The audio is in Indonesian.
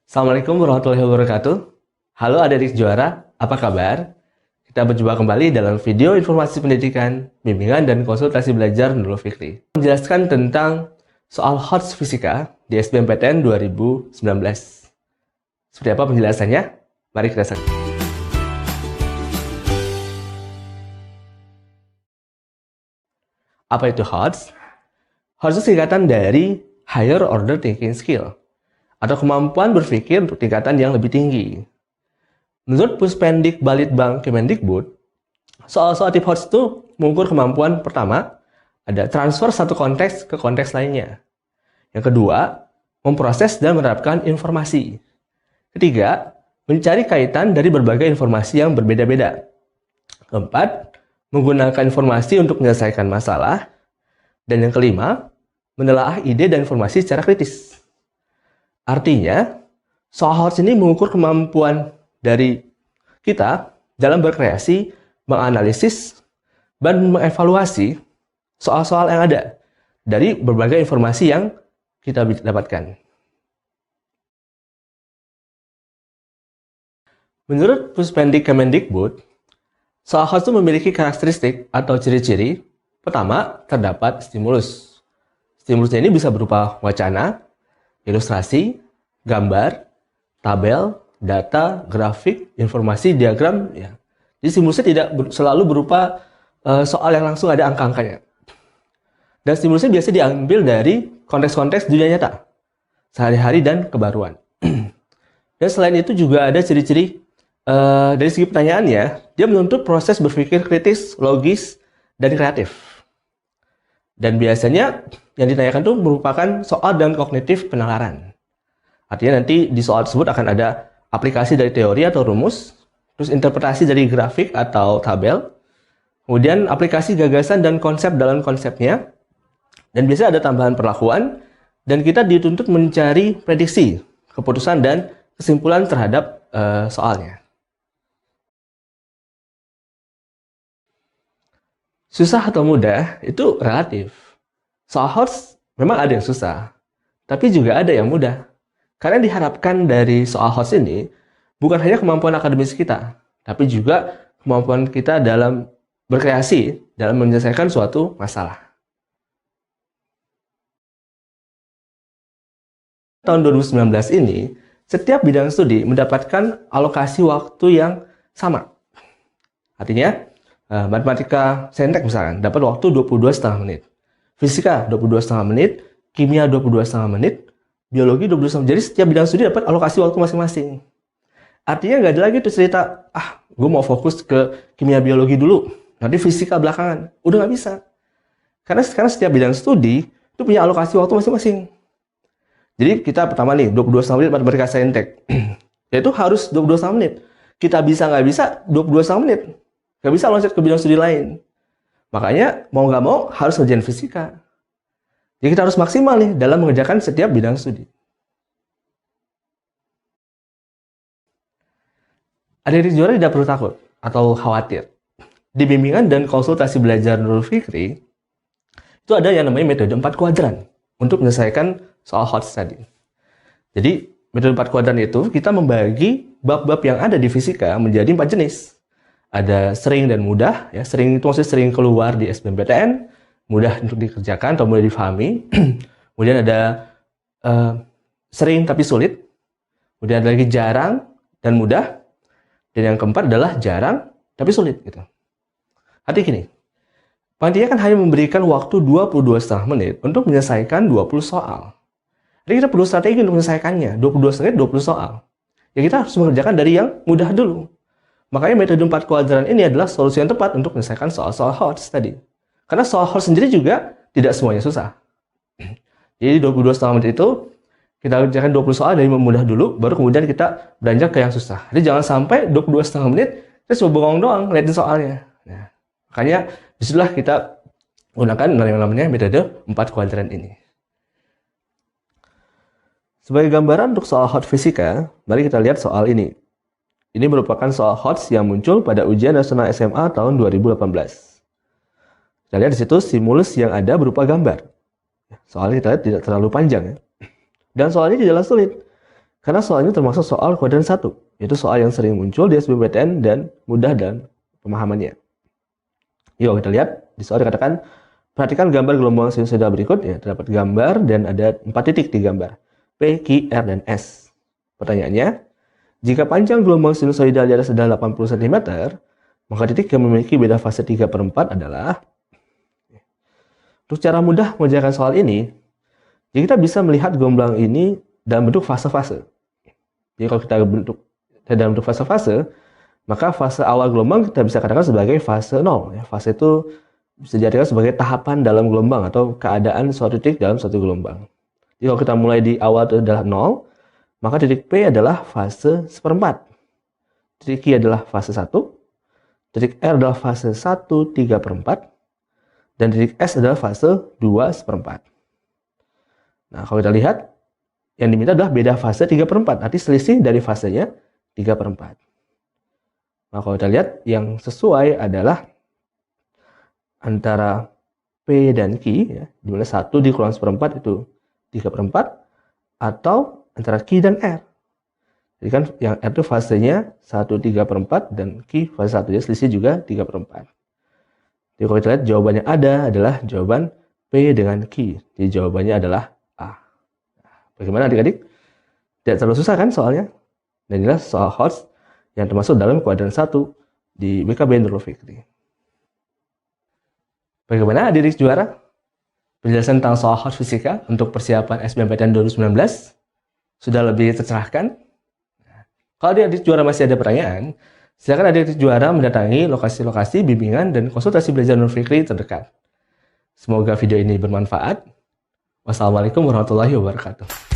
Assalamualaikum warahmatullahi wabarakatuh. Halo adik-adik juara, apa kabar? Kita berjumpa kembali dalam video informasi pendidikan, bimbingan, dan konsultasi belajar Nurul Fikri. Menjelaskan tentang soal HOTS Fisika di SBMPTN 2019. Seperti apa penjelasannya? Mari kita simak. Apa itu HOTS? HOTS itu singkatan dari Higher Order Thinking Skill, atau kemampuan berpikir untuk tingkatan yang lebih tinggi. Menurut Puspendik Balitbang Kemendikbud, soal-soal tip HOTS itu mengukur kemampuan pertama, ada transfer satu konteks ke konteks lainnya. Yang kedua, memproses dan menerapkan informasi. Ketiga, mencari kaitan dari berbagai informasi yang berbeda-beda. Keempat, menggunakan informasi untuk menyelesaikan masalah. Dan yang kelima, menelaah ide dan informasi secara kritis. Artinya, soal HOTS ini mengukur kemampuan dari kita dalam berkreasi, menganalisis, dan mengevaluasi soal-soal yang ada dari berbagai informasi yang kita dapatkan. Menurut Puspendik Kemendikbud, soal HOTS itu memiliki karakteristik atau ciri-ciri. Pertama, terdapat stimulus. Stimulusnya ini bisa berupa wacana, ilustrasi, gambar, tabel, data, grafik, informasi, diagram. Ya. Jadi stimulusnya tidak selalu berupa soal yang langsung ada angka-angkanya. Dan stimulusnya biasa diambil dari konteks-konteks dunia nyata, sehari-hari dan kebaruan. Dan selain itu juga ada ciri-ciri dari segi pertanyaannya, dia menuntut proses berpikir kritis, logis, dan kreatif. Dan biasanya yang ditanyakan itu merupakan soal dan kognitif penalaran. Artinya nanti di soal tersebut akan ada aplikasi dari teori atau rumus, terus interpretasi dari grafik atau tabel, kemudian aplikasi gagasan dan konsep dalam konsepnya, dan biasanya ada tambahan perlakuan, dan kita dituntut mencari prediksi, keputusan, dan kesimpulan terhadap soalnya. Susah atau mudah itu relatif. Soal HOTS memang ada yang susah, tapi juga ada yang mudah. Karena diharapkan dari soal HOTS ini bukan hanya kemampuan akademis kita, tapi juga kemampuan kita dalam berkreasi, dalam menyelesaikan suatu masalah. Tahun 2019 ini, setiap bidang studi mendapatkan alokasi waktu yang sama. Artinya, matematika saintek misalkan dapat waktu 22,5 menit, fisika 22,5 menit, kimia 22,5 menit, biologi 22,5 menit. Jadi setiap bidang studi dapat alokasi waktu masing-masing. Artinya nggak ada lagi tuh cerita, gue mau fokus ke kimia biologi dulu, nanti fisika belakangan. Udah nggak bisa. Karena sekarang setiap bidang studi itu punya alokasi waktu masing-masing. Jadi kita pertama nih 22,5 menit matematika saintek, yaitu harus 22,5 menit. Kita bisa nggak bisa 22,5 menit. Nggak bisa loncat ke bidang studi lain. Makanya mau nggak mau harus ngerjain fisika. Jadi kita harus maksimal nih dalam mengerjakan setiap bidang studi. Adik-adik juara tidak perlu takut atau khawatir. Di bimbingan dan konsultasi belajar Nurul Fikri, itu ada yang namanya metode 4 kuadran untuk menyelesaikan soal HOTS tadi. Jadi metode 4 kuadran itu kita membagi bab-bab yang ada di fisika menjadi 4 jenis. Ada sering dan mudah, ya sering itu maksudnya sering keluar di SBMPTN, mudah untuk dikerjakan atau mudah difahami. Kemudian ada sering tapi sulit. Kemudian ada lagi jarang dan mudah. Dan yang keempat adalah jarang tapi sulit gitu. Artinya gini, panitia kan hanya memberikan waktu 22,5 menit untuk menyelesaikan 20 soal. Jadi kita perlu strategi untuk menyelesaikannya, 22 menit 20 soal. Ya kita harus mengerjakan dari yang mudah dulu. Makanya metode 4 kuadran ini adalah solusi yang tepat untuk menyelesaikan soal-soal HOTS tadi. Karena soal HOTS sendiri juga tidak semuanya susah. Jadi 22,5 menit itu kita kerjakan 20 soal dari mudah dulu, baru kemudian kita beranjak ke yang susah. Jadi jangan sampai 22,5 menit kita cuma bengong doang ngeliatin soalnya. Nah, makanya disitulah kita gunakan yang namanya metode 4 kuadran ini. Sebagai gambaran untuk soal HOTS fisika, mari kita lihat soal ini. Ini merupakan soal HOTS yang muncul pada ujian nasional SMA tahun 2018. Kita lihat di situ stimulus yang ada berupa gambar. Soalnya kita lihat tidak terlalu panjang ya. Dan soalnya tidaklah sulit. Karena soal ini termasuk soal kuadran 1, yaitu soal yang sering muncul di SBMPTN dan mudah dan pemahamannya. Yuk kita lihat, di soal dikatakan, perhatikan gambar gelombang sinusoida berikut, ya, terdapat gambar dan ada 4 titik di gambar, P, Q, R, dan S. Pertanyaannya, jika panjang gelombang sinusoida di atas adalah 80 cm, maka titik yang memiliki beda fase 3/4 adalah... Untuk cara mudah mengerjakan soal ini, jadi kita bisa melihat gelombang ini dalam bentuk fase-fase. Jadi kalau kita dalam bentuk fase-fase, maka fase awal gelombang kita bisa katakan sebagai fase 0. Fase itu bisa dijadikan sebagai tahapan dalam gelombang atau keadaan suatu titik dalam suatu gelombang. Jadi kalau kita mulai di awal itu adalah 0, maka titik P adalah fase 1/4. Titik Q adalah fase 1. Titik R adalah fase 1/3/4. Dan titik S adalah fase 2/4. Nah, kalau kita lihat, yang diminta adalah beda fase 3/4. Arti selisih dari fasenya 3/4. Nah, kalau kita lihat, yang sesuai adalah antara P dan Q, ya, di mana 1 dikurang 1/4 itu 3/4, atau antara Q dan R. Jadi kan yang R itu fasenya 1/3/4 dan Q fase 1, jadi selisih juga 3/4. Jadi kalau kita lihat jawabannya adalah jawaban P dengan Q. Jadi jawabannya adalah A. Bagaimana adik-adik? Tidak terlalu susah kan soalnya? Dan inilah soal Hodge yang termasuk dalam kuadran 1 di BKB Nurul Fikri. Bagaimana adik-adik juara? Penjelasan tentang soal Hodge fisika untuk persiapan SBMPTN 2019 sudah lebih tercerahkan? Kalau adik-adik juara masih ada pertanyaan, silakan adik-adik juara mendatangi lokasi-lokasi bimbingan dan konsultasi belajar Nurul Fikri terdekat. Semoga video ini bermanfaat. Wassalamualaikum warahmatullahi wabarakatuh.